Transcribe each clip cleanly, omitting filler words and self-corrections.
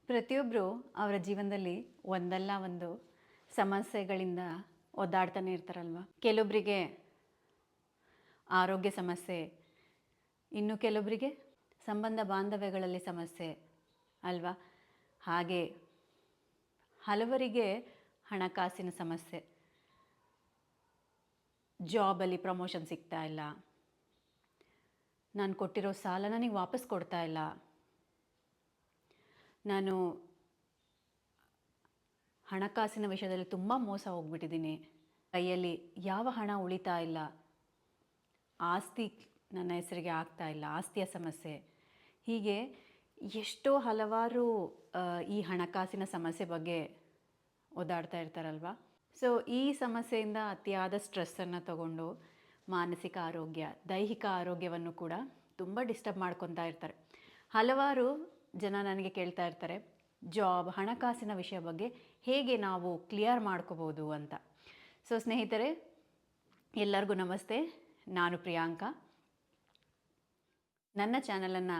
ಪ್ರತಿಯೊಬ್ಬರು ಅವರ ಜೀವನದಲ್ಲಿ ಒಂದಲ್ಲ ಒಂದು ಸಮಸ್ಯೆಗಳಿಂದ ಒದ್ದಾಡ್ತಾನೆ ಇರ್ತಾರಲ್ವ. ಕೆಲವೊಬ್ಬರಿಗೆ ಆರೋಗ್ಯ ಸಮಸ್ಯೆ, ಇನ್ನು ಕೆಲವೊಬ್ಬರಿಗೆ ಸಂಬಂಧ ಬಾಂಧವ್ಯಗಳಲ್ಲಿ ಸಮಸ್ಯೆ ಅಲ್ವಾ. ಹಾಗೆ ಹಲವರಿಗೆ ಹಣಕಾಸಿನ ಸಮಸ್ಯೆ, ಜಾಬಲ್ಲಿ ಪ್ರಮೋಷನ್ ಸಿಗ್ತಾ ಇಲ್ಲ, ನಾನು ಕೊಟ್ಟಿರೋ ಸಾಲ ನನಗೆ ವಾಪಸ್ ಕೊಡ್ತಾ ಇಲ್ಲ, ನಾನು ಹಣಕಾಸಿನ ವಿಷಯದಲ್ಲಿ ತುಂಬ ಮೋಸ ಹೋಗ್ಬಿಟ್ಟಿದ್ದೀನಿ, ಕೈಯಲ್ಲಿ ಯಾವ ಹಣ ಉಳಿತಾ ಇಲ್ಲ, ಆಸ್ತಿ ನನ್ನ ಹೆಸರಿಗೆ ಆಗ್ತಾ ಇಲ್ಲ, ಆಸ್ತಿಯ ಸಮಸ್ಯೆ. ಹೀಗೆ ಎಷ್ಟೋ ಹಲವಾರು ಈ ಹಣಕಾಸಿನ ಸಮಸ್ಯೆ ಬಗ್ಗೆ ಓದಾಡ್ತಾ ಇರ್ತಾರಲ್ವ. ಸೊ ಈ ಸಮಸ್ಯೆಯಿಂದ ಅತಿಯಾದ ಸ್ಟ್ರೆಸ್ಸನ್ನು ತಗೊಂಡು ಮಾನಸಿಕ ಆರೋಗ್ಯ, ದೈಹಿಕ ಆರೋಗ್ಯವನ್ನು ಕೂಡ ತುಂಬ ಡಿಸ್ಟರ್ಬ್ ಮಾಡ್ಕೊತಾ ಇರ್ತಾರೆ. ಹಲವಾರು ಜನ ನನಗೆ ಕೇಳ್ತಾ ಇರ್ತಾರೆ, ಜಾಬ್, ಹಣಕಾಸಿನ ವಿಷಯ ಬಗ್ಗೆ ಹೇಗೆ ನಾವು ಕ್ಲಿಯರ್ ಮಾಡ್ಕೋಬೋದು ಅಂತ. ಸೊ ಸ್ನೇಹಿತರೆ, ಎಲ್ಲರಿಗೂ ನಮಸ್ತೆ. ನಾನು ಪ್ರಿಯಾಂಕಾ. ನನ್ನ ಚಾನಲನ್ನು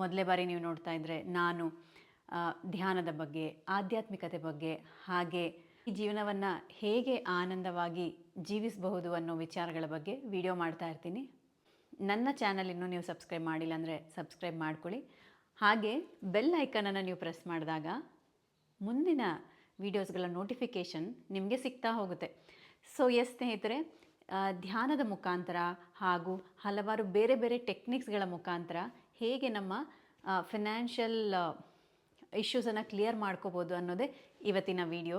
ಮೊದಲೇ ಬಾರಿ ನೀವು ನೋಡ್ತಾ ಇದ್ದರೆ, ನಾನು ಧ್ಯಾನದ ಬಗ್ಗೆ, ಆಧ್ಯಾತ್ಮಿಕತೆ ಬಗ್ಗೆ, ಹಾಗೆ ಈ ಜೀವನವನ್ನು ಹೇಗೆ ಆನಂದವಾಗಿ ಜೀವಿಸಬಹುದು ಅನ್ನೋ ವಿಚಾರಗಳ ಬಗ್ಗೆ ವಿಡಿಯೋ ಮಾಡ್ತಾ ಇರ್ತೀನಿ. ನನ್ನ ಚಾನಲ್ ಇನ್ನೂ ನೀವು ಸಬ್ಸ್ಕ್ರೈಬ್ ಮಾಡಿಲ್ಲ ಅಂದರೆ ಸಬ್ಸ್ಕ್ರೈಬ್ ಮಾಡ್ಕೊಳ್ಳಿ. ಹಾಗೆ ಬೆಲ್ ಐಕನನ್ನು ನೀವು ಪ್ರೆಸ್ ಮಾಡಿದಾಗ ಮುಂದಿನ ವೀಡಿಯೋಸ್ಗಳ ನೋಟಿಫಿಕೇಷನ್ ನಿಮಗೆ ಸಿಗ್ತಾ ಹೋಗುತ್ತೆ. ಸೊ ಎಸ್ ಸ್ನೇಹಿತರೆ, ಧ್ಯಾನದ ಮುಖಾಂತರ ಹಾಗೂ ಹಲವಾರು ಬೇರೆ ಬೇರೆ ಟೆಕ್ನಿಕ್ಸ್ಗಳ ಮುಖಾಂತರ ಹೇಗೆ ನಮ್ಮ ಫಿನಾನ್ಷಿಯಲ್ ಇಶ್ಯೂಸನ್ನು ಕ್ಲಿಯರ್ ಮಾಡ್ಕೋಬೋದು ಅನ್ನೋದೇ ಇವತ್ತಿನ ವಿಡಿಯೋ.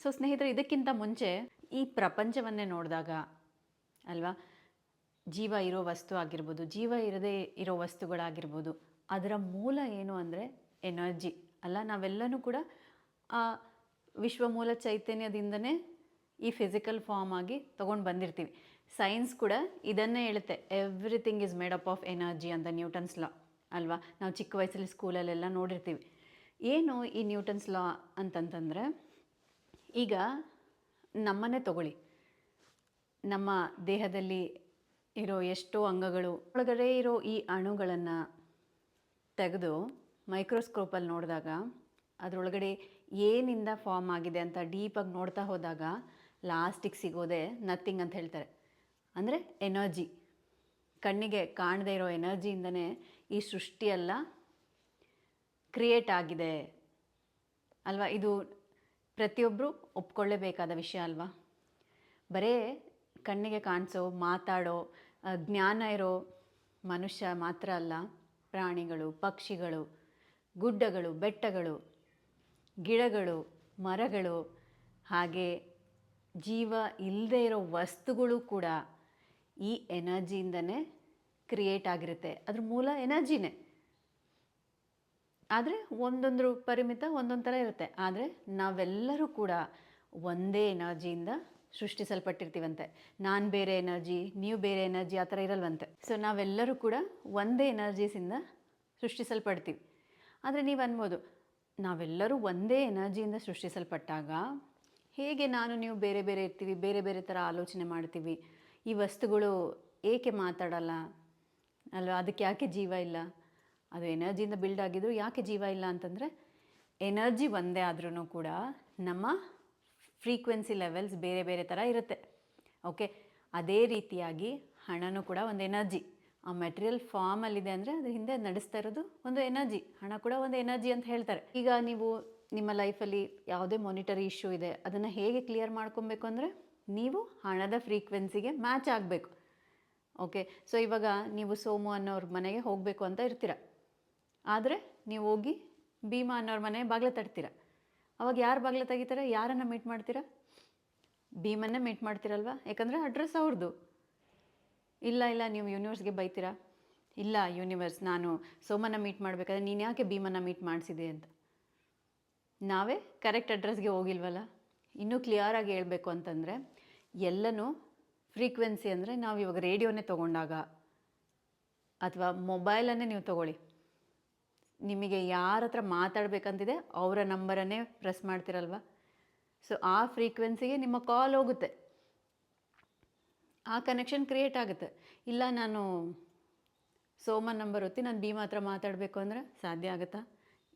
ಸೊ ಸ್ನೇಹಿತರೆ, ಇದಕ್ಕಿಂತ ಮುಂಚೆ ಈ ಪ್ರಪಂಚವನ್ನೇ ನೋಡಿದಾಗ ಅಲ್ವಾ, ಜೀವ ಇರೋ ವಸ್ತು ಆಗಿರ್ಬೋದು, ಜೀವ ಇರದೇ ಇರೋ ವಸ್ತುಗಳಾಗಿರ್ಬೋದು, ಅದರ ಮೂಲ ಏನು ಅಂದರೆ ಎನರ್ಜಿ ಅಲ್ಲ. ನಾವೆಲ್ಲನೂ ಕೂಡ ಆ ವಿಶ್ವಮೂಲ ಚೈತನ್ಯದಿಂದನೇ ಈ ಫಿಸಿಕಲ್ ಫಾರ್ಮ್ ಆಗಿ ತೊಗೊಂಡು ಬಂದಿರ್ತೀವಿ. ಸೈನ್ಸ್ ಕೂಡ ಇದನ್ನೇ ಹೇಳುತ್ತೆ, everything is made up of energy ಅಂತ, ನ್ಯೂಟನ್ಸ್ ಲಾ ಅಲ್ವಾ. ನಾವು ಚಿಕ್ಕ ವಯಸ್ಸಲ್ಲಿ ಸ್ಕೂಲಲ್ಲೆಲ್ಲ ನೋಡಿರ್ತೀವಿ. ಏನು ಈ ನ್ಯೂಟನ್ಸ್ ಲಾ ಅಂತಂತಂದರೆ, ಈಗ ನಮ್ಮನ್ನೇ ತಗೊಳ್ಳಿ, ನಮ್ಮ ದೇಹದಲ್ಲಿ ಇರೋ ಎಷ್ಟೋ ಅಂಗಗಳು ಒಳಗಡೆ ಇರೋ ಈ ಅಣುಗಳನ್ನು ತೆಗೆದು ಮೈಕ್ರೋಸ್ಕೋಪಲ್ಲಿ ನೋಡಿದಾಗ ಅದರೊಳಗಡೆ ಏನಿಂದ ಫಾರ್ಮ್ ಆಗಿದೆ ಅಂತ ಡೀಪಾಗಿ ನೋಡ್ತಾ ಹೋದಾಗ ಲಾಸ್ಟಿಗೆ ಸಿಗೋದೇ ನಥಿಂಗ್ ಅಂತ ಹೇಳ್ತಾರೆ. ಅಂದರೆ ಎನರ್ಜಿ, ಕಣ್ಣಿಗೆ ಕಾಣದೇ ಇರೋ ಎನರ್ಜಿಯಿಂದನೇ ಈ ಸೃಷ್ಟಿಯೆಲ್ಲ ಕ್ರಿಯೇಟ್ ಆಗಿದೆ ಅಲ್ವಾ. ಇದು ಪ್ರತಿಯೊಬ್ಬರು ಒಪ್ಕೊಳ್ಳೇಬೇಕಾದ ವಿಷಯ ಅಲ್ವಾ. ಬರೇ ಕಣ್ಣಿಗೆ ಕಾಣಿಸೋ, ಮಾತಾಡೋ, ಜ್ಞಾನ ಇರೋ ಮನುಷ್ಯ ಮಾತ್ರ ಅಲ್ಲ, ಪ್ರಾಣಿಗಳು, ಪಕ್ಷಿಗಳು, ಗುಡ್ಡಗಳು, ಬೆಟ್ಟಗಳು, ಗಿಡಗಳು, ಮರಗಳು, ಹಾಗೆ ಜೀವ ಇಲ್ಲದೆ ಇರೋ ವಸ್ತುಗಳು ಕೂಡ ಈ ಎನರ್ಜಿಯಿಂದನೇ ಕ್ರಿಯೇಟ್ ಆಗಿರುತ್ತೆ. ಅದ್ರ ಮೂಲ ಎನರ್ಜಿನೇ. ಆದರೆ ಒಂದೊಂದು ಪರಿಮಿತ ಒಂದೊಂದು ಥರ ಇರುತ್ತೆ. ಆದರೆ ನಾವೆಲ್ಲರೂ ಕೂಡ ಒಂದೇ ಎನರ್ಜಿಯಿಂದ ಸೃಷ್ಟಿಸಲ್ಪಟ್ಟಿರ್ತೀವಂತೆ. ನಾನು ಬೇರೆ ಎನರ್ಜಿ, ನೀವು ಬೇರೆ ಎನರ್ಜಿ, ಆ ಥರ ಇರಲ್ವಂತೆ. ಸೊ ನಾವೆಲ್ಲರೂ ಕೂಡ ಒಂದೇ ಎನರ್ಜೀಸಿಂದ ಸೃಷ್ಟಿಸಲ್ಪಡ್ತೀವಿ. ಆದರೆ ನೀವು ಅನ್ಬೋದು, ನಾವೆಲ್ಲರೂ ಒಂದೇ ಎನರ್ಜಿಯಿಂದ ಸೃಷ್ಟಿಸಲ್ಪಟ್ಟಾಗ ಹೇಗೆ ನಾನು ನೀವು ಬೇರೆ ಬೇರೆ ಇರ್ತೀವಿ, ಬೇರೆ ಬೇರೆ ಥರ ಆಲೋಚನೆ ಮಾಡ್ತೀವಿ, ಈ ವಸ್ತುಗಳು ಏಕೆ ಮಾತಾಡಲ್ಲ ಅಲ್ವಾ, ಅದಕ್ಕೆ ಯಾಕೆ ಜೀವ ಇಲ್ಲ? ಅದು ಎನರ್ಜಿಯಿಂದ ಬಿಲ್ಡ್ ಆಗಿದ್ರು ಯಾಕೆ ಜೀವ ಇಲ್ಲ ಅಂತಂದರೆ, ಎನರ್ಜಿ ಒಂದೇ ಆದ್ರೂ ಕೂಡ ನಮ್ಮ ಫ್ರೀಕ್ವೆನ್ಸಿ ಲೆವೆಲ್ಸ್ ಬೇರೆ ಬೇರೆ ಥರ ಇರುತ್ತೆ. ಓಕೆ, ಅದೇ ರೀತಿಯಾಗಿ ಹಣನೂ ಕೂಡ ಒಂದು ಎನರ್ಜಿ. ಆ ಮೆಟೀರಿಯಲ್ ಫಾರ್ಮಲ್ಲಿದೆ ಅಂದರೆ ಅದ್ರ ಹಿಂದೆ ನಡೆಸ್ತಾ ಇರೋದು ಒಂದು ಎನರ್ಜಿ. ಹಣ ಕೂಡ ಒಂದು ಎನರ್ಜಿ ಅಂತ ಹೇಳ್ತಾರೆ. ಈಗ ನೀವು ನಿಮ್ಮ ಲೈಫಲ್ಲಿ ಯಾವುದೇ ಮಾನಿಟರಿ ಇಶ್ಯೂ ಇದೆ, ಅದನ್ನು ಹೇಗೆ ಕ್ಲಿಯರ್ ಮಾಡ್ಕೊಬೇಕು ಅಂದರೆ ನೀವು ಹಣದ ಫ್ರೀಕ್ವೆನ್ಸಿಗೆ ಮ್ಯಾಚ್ ಆಗಬೇಕು. ಓಕೆ, ಸೊ ಇವಾಗ ನೀವು ಸೋಮು ಅನ್ನೋರ ಮನೆಗೆ ಹೋಗಬೇಕು ಅಂತ ಇರ್ತೀರ, ಆದರೆ ನೀವು ಹೋಗಿ ಭೀಮಾ ಅನ್ನೋರ ಮನೆ ಬಾಗಿಲು ತಟ್ತೀರ. ಅವಾಗ ಯಾರು ಬಾಗಿಲು ತೆಗಿತಾರೆ? ಯಾರನ್ನು ಮೀಟ್ ಮಾಡ್ತೀರಾ? ಭೀಮನ್ನೇ ಮೀಟ್ ಮಾಡ್ತೀರಲ್ವ, ಯಾಕಂದರೆ ಅಡ್ರೆಸ್ ಅವ್ರದ್ದು. ಇಲ್ಲ ನೀವು ಯೂನಿವರ್ಸ್ಗೆ ಬೈತೀರಾ, ಇಲ್ಲ ಯೂನಿವರ್ಸ್, ನಾನು ಸೋಮನ್ನ ಮೀಟ್ ಮಾಡಬೇಕಾದ್ರೆ ನೀನು ಯಾಕೆ ಭೀಮನ್ನ ಮೀಟ್ ಮಾಡಿಸಿದೆ ಅಂತ. ನಾವೇ ಕರೆಕ್ಟ್ ಅಡ್ರೆಸ್ಗೆ ಹೋಗಿಲ್ವಲ್ಲ. ಇನ್ನೂ ಕ್ಲಿಯರಾಗಿ ಹೇಳಬೇಕು ಅಂತಂದರೆ, ಎಲ್ಲನೂ ಫ್ರೀಕ್ವೆನ್ಸಿ ಅಂದರೆ ನಾವು ಇವಾಗ ರೇಡಿಯೋನೇ ತೊಗೊಂಡಾಗ ಅಥವಾ ಮೊಬೈಲನ್ನೇ ನೀವು ತೊಗೊಳ್ಳಿ, ನಿಮಗೆ ಯಾರ ಹತ್ರ ಮಾತಾಡಬೇಕಂತಿದೆ ಅವರ ನಂಬರನ್ನೇ ಪ್ರೆಸ್ ಮಾಡ್ತಿರಲ್ವ. ಸೊ ಆ ಫ್ರೀಕ್ವೆನ್ಸಿಗೆ ನಿಮ್ಮ ಕಾಲ್ ಹೋಗುತ್ತೆ, ಆ ಕನೆಕ್ಷನ್ ಕ್ರಿಯೇಟ್ ಆಗುತ್ತೆ. ಇಲ್ಲ ನಾನು ಸೋಮನ್ ನಂಬರ್ ಒತ್ತಿ ನಾನು ಭೀಮಾ ಹತ್ರ ಮಾತಾಡಬೇಕು ಅಂದರೆ ಸಾಧ್ಯ ಆಗುತ್ತಾ?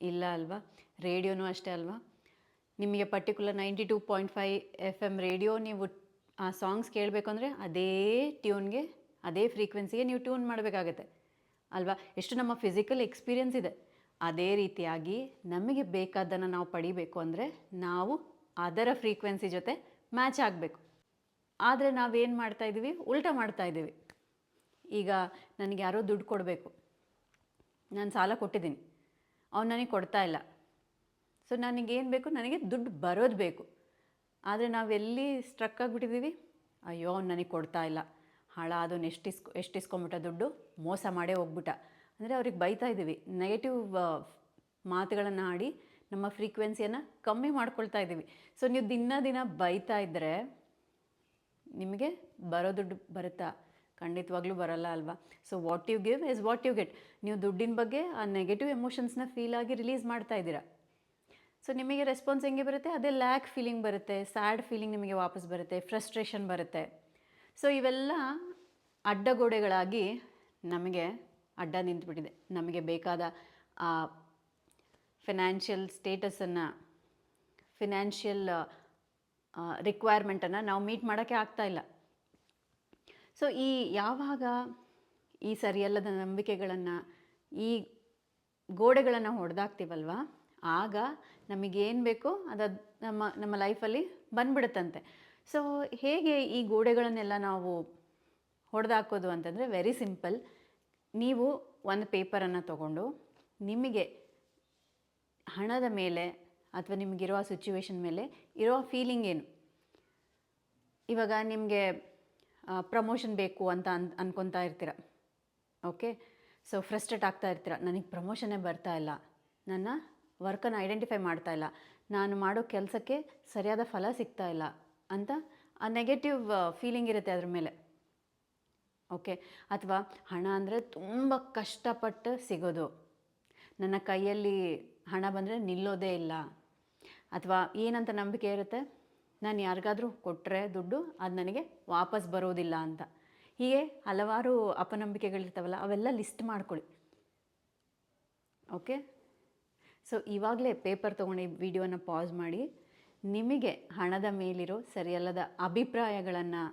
ಇಲ್ಲ ಅಲ್ವಾ. ರೇಡಿಯೋನೂ ಅಷ್ಟೇ ಅಲ್ವಾ. ನಿಮಗೆ ಪರ್ಟಿಕ್ಯುಲರ್ 92.5 FM ರೇಡಿಯೋ ನೀವು ಆ ಸಾಂಗ್ಸ್ ಕೇಳಬೇಕು ಅಂದರೆ ಅದೇ ಟ್ಯೂನ್ಗೆ, ಅದೇ ಫ್ರೀಕ್ವೆನ್ಸಿಗೆ ನೀವು ಟ್ಯೂನ್ ಮಾಡಬೇಕಾಗತ್ತೆ ಅಲ್ವಾ. ಎಷ್ಟು ನಮ್ಮ ಫಿಸಿಕಲ್ ಎಕ್ಸ್ಪೀರಿಯನ್ಸ್ ಇದೆ, ಅದೇ ರೀತಿಯಾಗಿ ನಮಗೆ ಬೇಕಾದ್ದನ್ನು ನಾವು ಪಡಿಬೇಕು ಅಂದರೆ ನಾವು ಅದರ ಫ್ರೀಕ್ವೆನ್ಸಿ ಜೊತೆ ಮ್ಯಾಚ್ ಆಗಬೇಕು. ಆದರೆ ನಾವೇನು ಮಾಡ್ತಾಯಿದ್ದೀವಿ, ಉಲ್ಟಾ ಮಾಡ್ತಾಯಿದ್ದೀವಿ. ಈಗ ನನಗೆ ಯಾರೋ ದುಡ್ಡು ಕೊಡಬೇಕು, ನಾನು ಸಾಲ ಕೊಟ್ಟಿದ್ದೀನಿ, ಅವ್ನು ನನಗೆ ಕೊಡ್ತಾ ಇಲ್ಲ. ಸೊ ನನಗೇನು ಬೇಕು, ನನಗೆ ದುಡ್ಡು ಬರೋದು ಬೇಕು. ಆದರೆ ನಾವೆಲ್ಲಿ ಸ್ಟ್ರಕ್ ಆಗಿಬಿಟ್ಟಿದ್ದೀವಿ, ಅಯ್ಯೋ ಅವ್ನು ನನಗೆ ಕೊಡ್ತಾ ಇಲ್ಲ, ಹಾಳಾದವನು ಎಷ್ಟು ಇಸ್ಕೊಂಬಿಟ್ಟ ದುಡ್ಡು, ಮೋಸ ಮಾಡೇ ಹೋಗ್ಬಿಟ್ಟ ಅಂದರೆ ಅವ್ರಿಗೆ ಬೈತಾ ಇದ್ದೀವಿ. ನೆಗೆಟಿವ್ ಮಾತುಗಳನ್ನು ಆಡಿ ನಮ್ಮ ಫ್ರೀಕ್ವೆನ್ಸಿಯನ್ನು ಕಮ್ಮಿ ಮಾಡ್ಕೊಳ್ತಾ ಇದ್ದೀವಿ. ಸೊ ನೀವು ದಿನ ಬೈತಾ ಇದ್ದರೆ ನಿಮಗೆ ಬರೋ ದುಡ್ಡು ಬರುತ್ತಾ? ಖಂಡಿತವಾಗ್ಲೂ ಬರಲ್ಲ ಅಲ್ವಾ. So what you give is what you get. ನೀವು ದುಡ್ಡಿನ ಬಗ್ಗೆ ಆ ನೆಗೆಟಿವ್ ಎಮೋಷನ್ಸ್ನ ಫೀಲ್ ಆಗಿ ರಿಲೀಸ್ ಮಾಡ್ತಾ ಇದ್ದೀರಾ. ಸೊ ನಿಮಗೆ ರೆಸ್ಪಾನ್ಸ್ ಹೆಂಗೆ ಬರುತ್ತೆ, ಅದೇ ಲ್ಯಾಕ್ ಫೀಲಿಂಗ್ ಬರುತ್ತೆ, ಸ್ಯಾಡ್ ಫೀಲಿಂಗ್ ನಿಮಗೆ ವಾಪಸ್ ಬರುತ್ತೆ, ಫ್ರಸ್ಟ್ರೇಷನ್ ಬರುತ್ತೆ. ಸೊ ಇವೆಲ್ಲ ಅಡ್ಡಗೋಡೆಗಳಾಗಿ ನಮಗೆ ಅಡ್ಡ ನಿಂತುಬಿಟ್ಟಿದೆ. ನಮಗೆ ಬೇಕಾದ ಆ ಫಿನಾನ್ಷಿಯಲ್ ಸ್ಟೇಟಸನ್ನು, ಫಿನಾನ್ಷಿಯಲ್ ರಿಕ್ವೈರ್ಮೆಂಟನ್ನು ನಾವು ಮೀಟ್ ಮಾಡೋಕ್ಕೆ ಆಗ್ತಾಯಿಲ್ಲ. ಸೊ ಯಾವಾಗ ಈ ಸರಿಯಲ್ಲದ ನಂಬಿಕೆಗಳನ್ನು, ಈ ಗೋಡೆಗಳನ್ನು ಹೊಡೆದಾಕ್ತೀವಲ್ವ, ಆಗ ನಮಗೇನು ಬೇಕೋ ಅದು ನಮ್ಮ ಲೈಫಲ್ಲಿ ಬಂದ್ಬಿಡುತ್ತಂತೆ. ಸೊ ಹೇಗೆ ಈ ಗೋಡೆಗಳನ್ನೆಲ್ಲ ನಾವು ಹೊಡೆದಾಕೋದು ಅಂತಂದರೆ ವೆರಿ ಸಿಂಪಲ್. ನೀವು ಒಂದು ಪೇಪರನ್ನು ತಗೊಂಡು ನಿಮಗೆ ಹಣದ ಮೇಲೆ ಅಥವಾ ನಿಮಗಿರುವ ಸಿಚುವೇಶನ್ ಮೇಲೆ ಇರೋ ಫೀಲಿಂಗ್ ಏನು. ಇವಾಗ ನಿಮಗೆ ಪ್ರಮೋಷನ್ ಬೇಕು ಅಂತ ಅನ್ಕೊತಾ ಇರ್ತೀರ. ಓಕೆ, ಸೊ ಫ್ರಸ್ಟ್ರೇಟ್ ಆಗ್ತಾ ಇರ್ತೀರ, ನನಗೆ ಪ್ರಮೋಷನ್ನೇ ಬರ್ತಾ ಇಲ್ಲ, ನನ್ನ ವರ್ಕನ್ನು ಐಡೆಂಟಿಫೈ ಮಾಡ್ತಾ ಇಲ್ಲ, ನಾನು ಮಾಡೋ ಕೆಲಸಕ್ಕೆ ಸರಿಯಾದ ಫಲ ಸಿಗ್ತಾ ಇಲ್ಲ ಅಂತ ಆ ನೆಗೆಟಿವ್ ಫೀಲಿಂಗ್ ಇರುತ್ತೆ ಅದ್ರ ಮೇಲೆ. ಓಕೆ, ಅಥವಾ ಹಣ ಅಂದರೆ ತುಂಬ ಕಷ್ಟಪಟ್ಟು ಸಿಗೋದು, ನನ್ನ ಕೈಯಲ್ಲಿ ಹಣ ಬಂದರೆ ನಿಲ್ಲೋದೇ ಇಲ್ಲ, ಅಥವಾ ಏನಂತ ನಂಬಿಕೆ ಇರುತ್ತೆ, ನಾನು ಯಾರಿಗಾದರೂ ಕೊಟ್ಟರೆ ದುಡ್ಡು ಅದು ನನಗೆ ವಾಪಸ್ ಬರೋದಿಲ್ಲ ಅಂತ. ಹೀಗೆ ಹಲವಾರು ಅಪನಂಬಿಕೆಗಳಿರ್ತಾವಲ್ಲ, ಅವೆಲ್ಲ ಲಿಸ್ಟ್ ಮಾಡ್ಕೊಳ್ಳಿ. ಓಕೆ, ಸೊ ಇವಾಗಲೇ ಪೇಪರ್ ತೊಗೊಂಡು ಈ ವಿಡಿಯೋನ ಪಾಸ್ ಮಾಡಿ, ನಿಮಗೆ ಹಣದ ಮೇಲಿರೋ ಸರಿಯಲ್ಲದ ಅಭಿಪ್ರಾಯಗಳನ್ನು,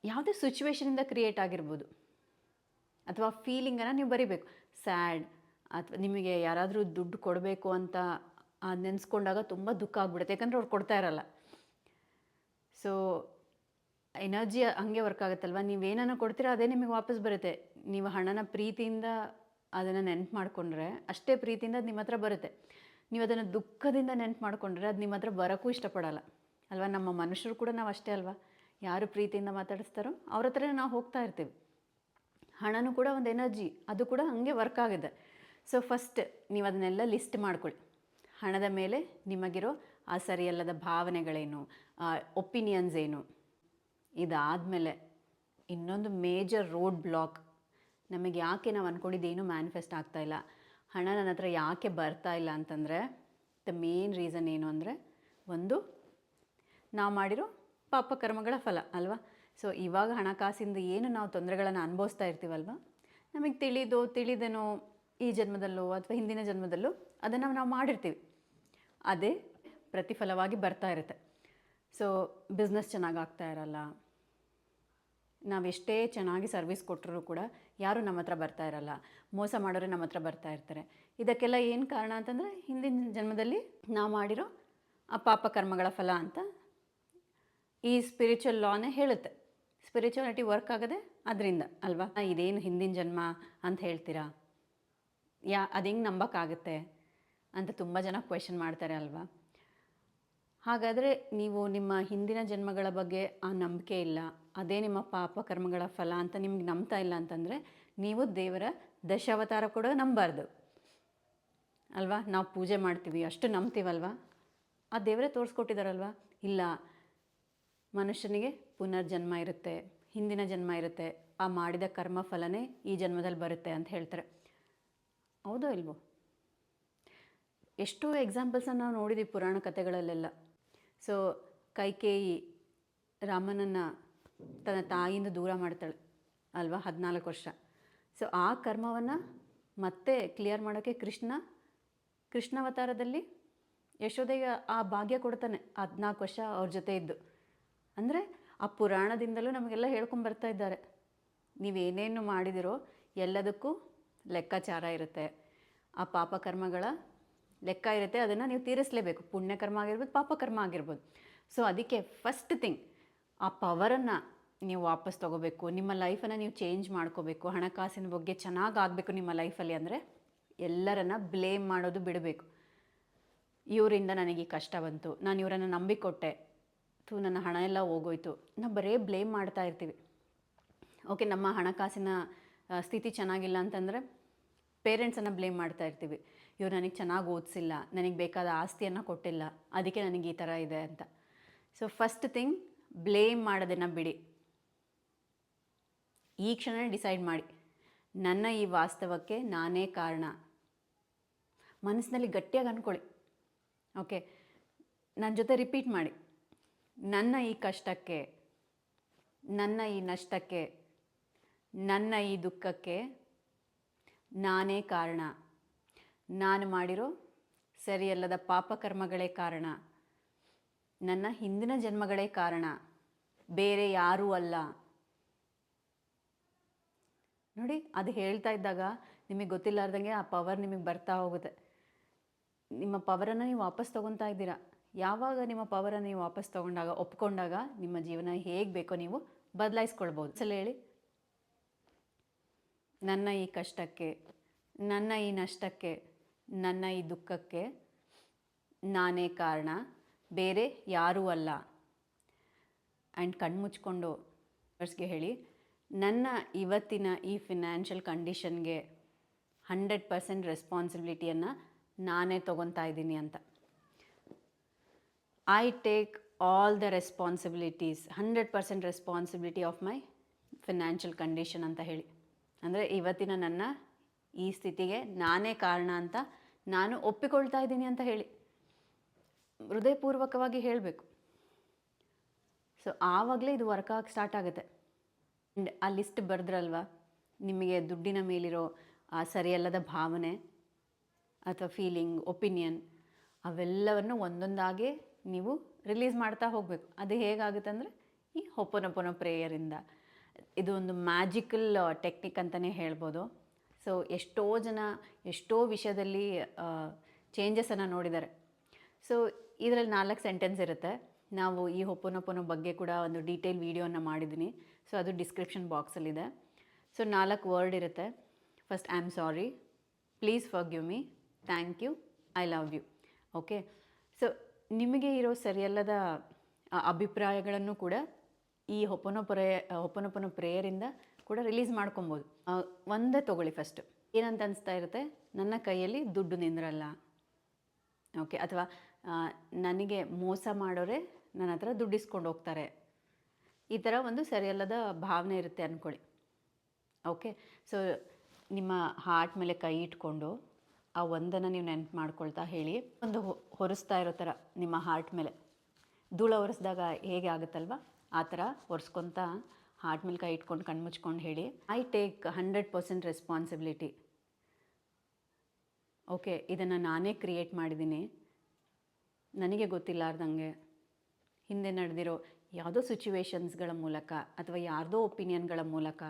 ಯಾವುದೇ ಸಿಚುವೇಶನಿಂದ ಕ್ರಿಯೇಟ್ ಆಗಿರ್ಬೋದು, ಅಥವಾ ಫೀಲಿಂಗನ್ನು ನೀವು ಬರಿಬೇಕು. ಸ್ಯಾಡ್, ಅಥವಾ ನಿಮಗೆ ಯಾರಾದರೂ ದುಡ್ಡು ಕೊಡಬೇಕು ಅಂತ ನೆನೆಸ್ಕೊಂಡಾಗ ತುಂಬ ದುಃಖ ಆಗ್ಬಿಡುತ್ತೆ, ಯಾಕಂದರೆ ಅವ್ರು ಕೊಡ್ತಾ ಇರಲ್ಲ. ಸೊ ಎನರ್ಜಿ ಹಂಗೆ ವರ್ಕ್ ಆಗುತ್ತಲ್ವ, ನೀವೇನೋ ಕೊಡ್ತೀರ ಅದೇ ನಿಮಗೆ ವಾಪಸ್ ಬರುತ್ತೆ. ನೀವು ಹಣನ ಪ್ರೀತಿಯಿಂದ ಅದನ್ನು ನೆನ್ಪು ಮಾಡಿಕೊಂಡ್ರೆ ಅಷ್ಟೇ ಪ್ರೀತಿಯಿಂದ ಅದು ನಿಮ್ಮ ಹತ್ರ ಬರುತ್ತೆ. ನೀವು ಅದನ್ನು ದುಃಖದಿಂದ ನೆನ್ಪು ಮಾಡಿಕೊಂಡ್ರೆ ಅದು ನಿಮ್ಮ ಹತ್ರ ಬರೋಕ್ಕೂ ಇಷ್ಟಪಡಲ್ಲ ಅಲ್ವಾ. ನಮ್ಮ ಮನುಷ್ಯರು ಕೂಡ ನಾವು ಅಷ್ಟೇ ಅಲ್ವಾ, ಯಾರು ಪ್ರೀತಿಯಿಂದ ಮಾತಾಡಿಸ್ತಾರೋ ಅವ್ರ ಹತ್ರನೇ ನಾವು ಹೋಗ್ತಾ ಇರ್ತೀವಿ. ಹಣನೂ ಕೂಡ ಒಂದು ಎನರ್ಜಿ, ಅದು ಕೂಡ ಹಾಗೆ ವರ್ಕ್ ಆಗಿದೆ. ಸೊ ಫಸ್ಟ್ ನೀವು ಅದನ್ನೆಲ್ಲ ಲಿಸ್ಟ್ ಮಾಡ್ಕೊಳ್ಳಿ. ಹಣದ ಮೇಲೆ ನಿಮಗಿರೋ ಆ ಸರಿಯಲ್ಲದ ಭಾವನೆಗಳೇನು, ಒಪಿನಿಯನ್ಸ್ ಏನು. ಇದಾದಮೇಲೆ ಇನ್ನೊಂದು ಮೇಜರ್ ರೋಡ್ ಬ್ಲಾಕ್, ನಮಗೆ ಯಾಕೆ ನಾವು ಅಂದ್ಕೊಂಡಿದ್ದೇನು ಮ್ಯಾನಿಫೆಸ್ಟ್ ಆಗ್ತಾಯಿಲ್ಲ, ಹಣ ನನ್ನ ಹತ್ರ ಯಾಕೆ ಬರ್ತಾ ಇಲ್ಲ ಅಂತಂದರೆ ದ ಮೇನ್ ರೀಸನ್ ಏನು ಅಂದರೆ, ಒಂದು ನಾವು ಮಾಡಿರೋ ಪಾಪ ಕರ್ಮಗಳ ಫಲ ಅಲ್ವಾ. ಸೊ ಇವಾಗ ಹಣಕಾಸಿಂದ ಏನು ನಾವು ತೊಂದರೆಗಳನ್ನು ಅನುಭವಿಸ್ತಾ ಇರ್ತೀವಲ್ವ, ನಮಗೆ ತಿಳಿದೇನೋ ಈ ಜನ್ಮದಲ್ಲೋ ಅಥವಾ ಹಿಂದಿನ ಜನ್ಮದಲ್ಲೋ ಅದನ್ನು ನಾವು ಮಾಡಿರ್ತೀವಿ, ಅದೇ ಪ್ರತಿಫಲವಾಗಿ ಬರ್ತಾ ಇರುತ್ತೆ. ಸೊ ಬಿಸ್ನೆಸ್ ಚೆನ್ನಾಗಿ ಆಗ್ತಾ ಇರಲ್ಲ, ನಾವೆಷ್ಟೇ ಚೆನ್ನಾಗಿ ಸರ್ವಿಸ್ ಕೊಟ್ಟರೂ ಕೂಡ ಯಾರೂ ನಮ್ಮ ಹತ್ರ ಬರ್ತಾ ಇರಲ್ಲ, ಮೋಸ ಮಾಡೋರೆ ನಮ್ಮ ಹತ್ರ ಬರ್ತಾ ಇರ್ತಾರೆ. ಇದಕ್ಕೆಲ್ಲ ಏನು ಕಾರಣ ಅಂತಂದರೆ ಹಿಂದಿನ ಜನ್ಮದಲ್ಲಿ ನಾವು ಮಾಡಿರೋ ಆ ಪಾಪ ಕರ್ಮಗಳ ಫಲ ಅಂತ ಈ ಸ್ಪಿರಿಚುವಲ್ ಲಾನೇ ಹೇಳುತ್ತೆ. ಸ್ಪಿರಿಚುವಾಲಿಟಿ ವರ್ಕ್ ಆಗೋದೆ ಅದರಿಂದ ಅಲ್ವಾ. ಇದೇನು ಹಿಂದಿನ ಜನ್ಮ ಅಂತ ಹೇಳ್ತೀರಾ, ಅದು ಹೆಂಗೆ ನಂಬೋಕ್ಕಾಗುತ್ತೆ ಅಂತ ತುಂಬ ಜನ ಕ್ವೆಶನ್ ಮಾಡ್ತಾರೆ ಅಲ್ವಾ. ಹಾಗಾದರೆ ನೀವು ನಿಮ್ಮ ಹಿಂದಿನ ಜನ್ಮಗಳ ಬಗ್ಗೆ ಆ ನಂಬಿಕೆ ಇಲ್ಲ, ಅದೇ ನಿಮ್ಮ ಪಾಪ ಕರ್ಮಗಳ ಫಲ ಅಂತ ನಿಮ್ಗೆ ನಂಬ್ತಾ ಇಲ್ಲ ಅಂತಂದರೆ ನೀವು ದೇವರ ದಶಾವತಾರ ಕೂಡ ನಂಬಾರ್ದು ಅಲ್ವಾ. ನಾವು ಪೂಜೆ ಮಾಡ್ತೀವಿ, ಅಷ್ಟು ನಂಬ್ತೀವಲ್ವ, ಆ ದೇವರೇ ತೋರಿಸ್ಕೊಟ್ಟಿದ್ದಾರಲ್ವ. ಇಲ್ಲ, ಮನುಷ್ಯನಿಗೆ ಪುನರ್ಜನ್ಮ ಇರುತ್ತೆ, ಹಿಂದಿನ ಜನ್ಮ ಇರುತ್ತೆ, ಆ ಮಾಡಿದ ಕರ್ಮ ಫಲನೇ ಈ ಜನ್ಮದಲ್ಲಿ ಬರುತ್ತೆ ಅಂತ ಹೇಳ್ತಾರೆ. ಹೌದೋ ಇಲ್ವೋ? ಎಷ್ಟೋ ಎಕ್ಸಾಂಪಲ್ಸನ್ನು ನಾವು ನೋಡಿದ್ದೀವಿ ಪುರಾಣ ಕಥೆಗಳಲ್ಲೆಲ್ಲ. ಸೊ ಕೈಕೇಯಿ ರಾಮನನ್ನು ತನ್ನ ತಾಯಿಯಿಂದ ದೂರ ಮಾಡ್ತಾಳೆ ಅಲ್ವಾ, 14 ವರ್ಷ. ಸೊ ಆ ಕರ್ಮವನ್ನು ಮತ್ತೆ ಕ್ಲಿಯರ್ ಮಾಡೋಕ್ಕೆ ಕೃಷ್ಣ ಕೃಷ್ಣಾವತಾರದಲ್ಲಿ ಯಶೋದೆಗೆ ಆ ಭಾಗ್ಯ ಕೊಡ್ತಾನೆ 14 ವರ್ಷ ಅವ್ರ ಜೊತೆ ಇದ್ದು. ಅಂದರೆ ಆ ಪುರಾಣದಿಂದಲೂ ನಮಗೆಲ್ಲ ಹೇಳ್ಕೊಂಬರ್ತಾ ಇದ್ದಾರೆ, ನೀವೇನೇನು ಮಾಡಿದಿರೋ ಎಲ್ಲದಕ್ಕೂ ಲೆಕ್ಕಾಚಾರ ಇರುತ್ತೆ, ಆ ಪಾಪಕರ್ಮಗಳ ಲೆಕ್ಕ ಇರುತ್ತೆ, ಅದನ್ನು ನೀವು ತೀರಿಸಲೇಬೇಕು. ಪುಣ್ಯಕರ್ಮ ಆಗಿರ್ಬೋದು, ಪಾಪಕರ್ಮ ಆಗಿರ್ಬೋದು. ಸೊ ಅದಕ್ಕೆ ಫಸ್ಟ್ ಥಿಂಗ್ ಆ ಪವರನ್ನು ನೀವು ವಾಪಸ್ ತೊಗೋಬೇಕು. ನಿಮ್ಮ ಲೈಫನ್ನು ನೀವು ಚೇಂಜ್ ಮಾಡ್ಕೋಬೇಕು. ಹಣಕಾಸಿನ ಬಗ್ಗೆ ಚೆನ್ನಾಗಿ ಆಗಬೇಕು ನಿಮ್ಮ ಲೈಫಲ್ಲಿ. ಅಂದರೆ ಎಲ್ಲರನ್ನ ಬ್ಲೇಮ್ ಮಾಡೋದು ಬಿಡಬೇಕು. ಇವರಿಂದ ನನಗೆ ಈ ಕಷ್ಟ ಬಂತು, ನಾನು ಇವರನ್ನು ನಂಬಿಕೊಟ್ಟೆ, ನನ್ನ ಹಣ ಎಲ್ಲ ಹೋಗೋಯ್ತು, ನಾವು ಬರೀ ಬ್ಲೇಮ್ ಮಾಡ್ತಾ ಇರ್ತೀವಿ. ಓಕೆ, ನಮ್ಮ ಹಣಕಾಸಿನ ಸ್ಥಿತಿ ಚೆನ್ನಾಗಿಲ್ಲ ಅಂತಂದರೆ ಪೇರೆಂಟ್ಸನ್ನು ಬ್ಲೇಮ್ ಮಾಡ್ತಾ ಇರ್ತೀವಿ. ಇವ್ರು ನನಗೆ ಚೆನ್ನಾಗಿ ಓದಿಸಿಲ್ಲ, ನನಗೆ ಬೇಕಾದ ಆಸ್ತಿಯನ್ನು ಕೊಟ್ಟಿಲ್ಲ, ಅದಕ್ಕೆ ನನಗೆ ಈ ಥರ ಇದೆ ಅಂತ. ಸೊ ಫಸ್ಟ್ ಥಿಂಗ್, ಬ್ಲೇಮ್ ಮಾಡೋದನ್ನು ಬಿಡಿ. ಈ ಕ್ಷಣ ಡಿಸೈಡ್ ಮಾಡಿ, ನನ್ನ ಈ ವಾಸ್ತವಕ್ಕೆ ನಾನೇ ಕಾರಣ. ಮನಸ್ಸಿನಲ್ಲಿ ಗಟ್ಟಿಯಾಗಿ ಅಂದ್ಕೊಳ್ಳಿ. ಓಕೆ, ನನ್ನ ಜೊತೆ ರಿಪೀಟ್ ಮಾಡಿ, ನನ್ನ ಈ ಕಷ್ಟಕ್ಕೆ, ನನ್ನ ಈ ನಷ್ಟಕ್ಕೆ, ನನ್ನ ಈ ದುಃಖಕ್ಕೆ ನಾನೇ ಕಾರಣ. ನಾನು ಮಾಡಿರೋ ಸರಿಯಲ್ಲದ ಪಾಪಕರ್ಮಗಳೇ ಕಾರಣ. ನನ್ನ ಹಿಂದಿನ ಜನ್ಮಗಳೇ ಕಾರಣ, ಬೇರೆ ಯಾರೂ ಅಲ್ಲ. ನೋಡಿ, ಅದು ಹೇಳ್ತಾ ಇದ್ದಾಗ ನಿಮಗೆ ಗೊತ್ತಿಲ್ಲಾರ್ದಂಗೆ ಆ ಪವರ್ ನಿಮಗೆ ಬರ್ತಾ ಹೋಗುತ್ತೆ. ನಿಮ್ಮ ಪವರನ್ನು ನೀವು ವಾಪಸ್ ತೊಗೊತಾ ಇದ್ದೀರಾ. ಯಾವಾಗ ನಿಮ್ಮ ಪವರನ್ನು ನೀವು ವಾಪಸ್ ತೊಗೊಂಡಾಗ, ಒಪ್ಕೊಂಡಾಗ, ನಿಮ್ಮ ಜೀವನ ಹೇಗೆ ಬೇಕೋ ನೀವು ಬದಲಾಯಿಸ್ಕೊಳ್ಬೋದು. ಸಲ ಹೇಳಿ, ನನ್ನ ಈ ಕಷ್ಟಕ್ಕೆ, ನನ್ನ ಈ ನಷ್ಟಕ್ಕೆ, ನನ್ನ ಈ ದುಃಖಕ್ಕೆ ನಾನೇ ಕಾರಣ, ಬೇರೆ ಯಾರೂ ಅಲ್ಲ. ಆ್ಯಂಡ್ ಕಣ್ಮುಚ್ಕೊಂಡು ಗೆ ಹೇಳಿ, ನನ್ನ ಇವತ್ತಿನ ಈ ಫಿನಾನ್ಷಿಯಲ್ ಕಂಡೀಷನ್ಗೆ 100% ರೆಸ್ಪಾನ್ಸಿಬಿಲಿಟಿಯನ್ನು ನಾನೇ ತೊಗೊತಾ ಇದ್ದೀನಿ ಅಂತ. I take all the responsibilities, 100% responsibility of my financial condition ಅಂತ ಹೇಳಿ. ಅಂದರೆ ಇವತ್ತಿನ ನನ್ನ ಈ ಸ್ಥಿತಿಗೆ ನಾನೇ ಕಾರಣ ಅಂತ ನಾನು ಒಪ್ಪಿಕೊಳ್ತಾ ಇದ್ದೀನಿ ಅಂತ ಹೇಳಿ, ಹೃದಯಪೂರ್ವಕವಾಗಿ ಹೇಳಬೇಕು. ಸೊ ಆವಾಗಲೇ ಇದು ವರ್ಕ್ ಆಗಿ ಸ್ಟಾರ್ಟ್ ಆಗುತ್ತೆ. ಆ್ಯಂಡ್ ಆ ಲಿಸ್ಟ್ ಬರೆದ್ರಲ್ವ, ನಿಮಗೆ ದುಡ್ಡಿನ ಮೇಲಿರೋ ಆ ಸರಿಯಲ್ಲದ ಭಾವನೆ ಅಥವಾ ಫೀಲಿಂಗ್, ಒಪಿನಿಯನ್, ಅವೆಲ್ಲವನ್ನು ಒಂದೊಂದಾಗಿ ನೀವು ರಿಲೀಸ್ ಮಾಡ್ತಾ ಹೋಗಬೇಕು. ಅದು ಹೇಗಾಗುತ್ತೆ ಅಂದರೆ ಈ ಹೊಪೊನೊಪೊನೊ ಪ್ರೇಯರಿಂದ. ಇದು ಒಂದು ಮ್ಯಾಜಿಕಲ್ ಟೆಕ್ನಿಕ್ ಅಂತಲೇ ಹೇಳ್ಬೋದು. ಸೊ ಎಷ್ಟೋ ಜನ ಎಷ್ಟೋ ವಿಷಯದಲ್ಲಿ ಚೇಂಜಸನ್ನು ನೋಡಿದ್ದಾರೆ. ಸೊ ಇದರಲ್ಲಿ 4 ಸೆಂಟೆನ್ಸ್ ಇರುತ್ತೆ. ನಾವು ಈ ಹೊಪೊನೊಪೊನೊ ಬಗ್ಗೆ ಕೂಡ ಒಂದು ಡೀಟೇಲ್ ವೀಡಿಯೋನ ಮಾಡಿದ್ದೀನಿ. ಸೊ ಅದು ಡಿಸ್ಕ್ರಿಪ್ಷನ್ ಬಾಕ್ಸಲ್ಲಿದೆ. ಸೊ 4 ವರ್ಡ್ ಇರುತ್ತೆ. First, I am sorry, please forgive me, thank you, I love you. Okay, so ನಿಮಗೆ ಇರೋ ಸರಿಯಲ್ಲದ ಅಭಿಪ್ರಾಯಗಳನ್ನು ಕೂಡ ಈ ಹೊಪೊನೊಪೊನೊ ಪ್ರೇಯರಿಂದ ಕೂಡ ರಿಲೀಸ್ ಮಾಡ್ಕೊಬೋದು. ಒಂದೇ ತೊಗೊಳ್ಳಿ. ಫಸ್ಟು ಏನಂತ ಅನಿಸ್ತಾ ಇರುತ್ತೆ, ನನ್ನ ಕೈಯಲ್ಲಿ ದುಡ್ಡು ನಿಂದ್ರಲ್ಲ. ಓಕೆ, ಅಥವಾ ನನಗೆ ಮೋಸ ಮಾಡೋರೆ ನನ್ನ ಹತ್ರ ದುಡ್ಡು ಇಸ್ಕೊಂಡು ಹೋಗ್ತಾರೆ. ಈ ಥರ ಒಂದು ಸರಿಯಲ್ಲದ ಭಾವನೆ ಇರುತ್ತೆ ಅಂದ್ಕೊಳ್ಳಿ. ಓಕೆ, ಸೊ ನಿಮ್ಮ ಹಾರ್ಟ್ ಮೇಲೆ ಕೈ ಇಟ್ಕೊಂಡು ಆ ಒಂದನ್ನು ನೀವು ನೆನಪು ಮಾಡ್ಕೊಳ್ತಾ ಹೇಳಿ. ಒಂದು ಹೊರಿಸ್ತಾ ಇರೋ ಥರ ನಿಮ್ಮ ಹಾರ್ಟ್ ಮೇಲೆ ಧೂಳ ಒರೆಸಿದಾಗ ಹೇಗೆ ಆಗುತ್ತಲ್ವ, ಆ ಥರ ಒರೆಸ್ಕೊತ ಹಾರ್ಟ್ ಮೇಲೆ ಕೈ ಇಟ್ಕೊಂಡು ಕಣ್ಮುಚ್ಕೊಂಡು ಹೇಳಿ, ಐ ಟೇಕ್ 100% ರೆಸ್ಪಾನ್ಸಿಬಿಲಿಟಿ. ಓಕೆ, ಇದನ್ನು ನಾನೇ ಕ್ರಿಯೇಟ್ ಮಾಡಿದ್ದೀನಿ. ನನಗೆ ಗೊತ್ತಿಲ್ಲಾರ್ದಂಗೆ ಹಿಂದೆ ನಡೆದಿರೋ ಯಾವುದೋ ಸಿಚುವೇಶನ್ಸ್ಗಳ ಮೂಲಕ ಅಥವಾ ಯಾರ್ದೋ ಒಪಿನಿಯನ್ಗಳ ಮೂಲಕ